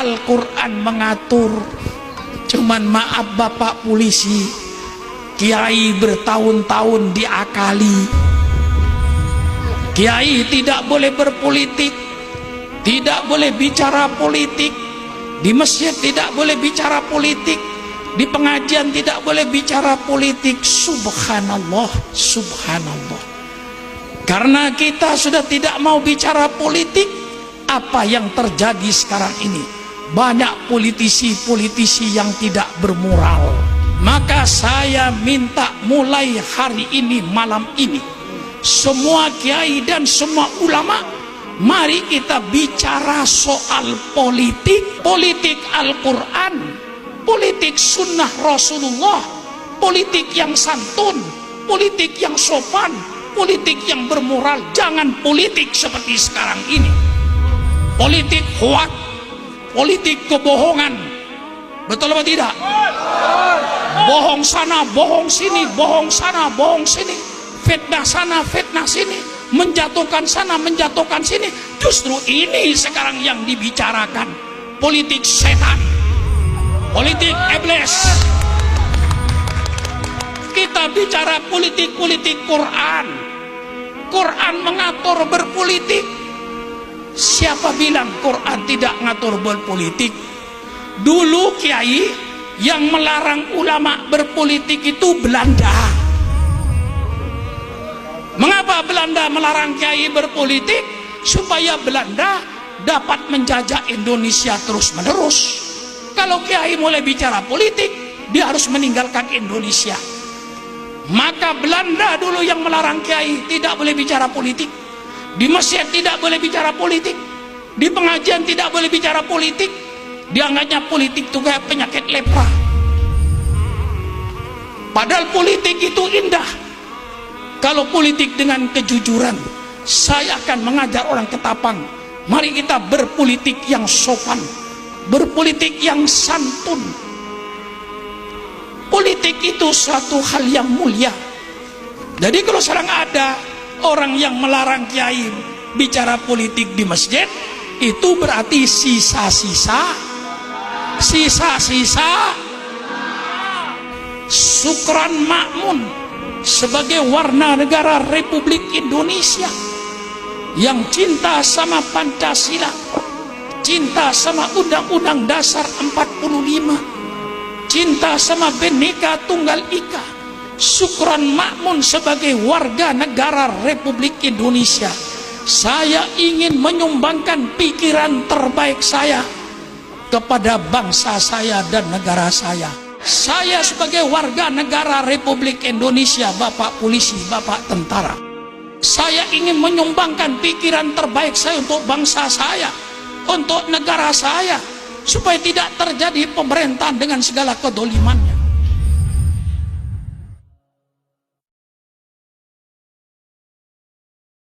Al-Quran mengatur. Cuman maaf Bapak polisi, kiai bertahun-tahun diakali. Kiai tidak boleh berpolitik, tidak boleh bicara politik, di masjid tidak boleh bicara politik, di pengajian tidak boleh bicara politik. Subhanallah, subhanallah. Karena kita sudah tidak mau bicara politik, apa yang terjadi sekarang ini? Banyak politisi-politisi yang tidak bermoral. Maka saya minta mulai hari ini, malam ini, semua kiai dan semua ulama, mari kita bicara soal politik. Politik Al-Quran, politik sunnah Rasulullah, politik yang santun, politik yang sopan, politik yang bermoral. Jangan politik seperti sekarang ini, politik hoak, politik kebohongan. Betul apa tidak? Bohong sana, bohong sini, bohong sana, bohong sini, fitnah sana, fitnah sini, menjatuhkan sana, menjatuhkan sini. Justru ini sekarang yang dibicarakan, politik setan, politik iblis. Kita bicara politik-politik Quran. Quran mengatur berpolitik. Siapa bilang Quran tidak ngatur berpolitik? Dulu kiai yang melarang ulama berpolitik itu Belanda. Mengapa Belanda melarang kiai berpolitik? Supaya Belanda dapat menjajah Indonesia terus-menerus. Kalau kiai mulai bicara politik, dia harus meninggalkan Indonesia. Maka Belanda dulu yang melarang kiai tidak boleh bicara politik, di masjid tidak boleh bicara politik, di pengajian tidak boleh bicara politik. Dianggapnya politik itu kayak penyakit lepra. Padahal politik itu indah. Kalau politik dengan kejujuran, saya akan mengajar orang Ketapang, mari kita berpolitik yang sopan, berpolitik yang santun. Politik itu suatu hal yang mulia. Jadi kalau sekarang ada orang yang melarang kiai bicara politik di masjid, itu berarti sisa-sisa Sukran Makmun sebagai warga negara Republik Indonesia yang cinta sama Pancasila, cinta sama Undang-Undang Dasar 45, cinta sama Bhinneka Tunggal Ika. Sukran Makmun sebagai warga negara Republik Indonesia, saya ingin menyumbangkan pikiran terbaik saya kepada bangsa saya dan negara saya. Saya sebagai warga negara Republik Indonesia, Bapak polisi, Bapak tentara, saya ingin menyumbangkan pikiran terbaik saya untuk bangsa saya, untuk negara saya, supaya tidak terjadi pemerintahan dengan segala kedolimannya.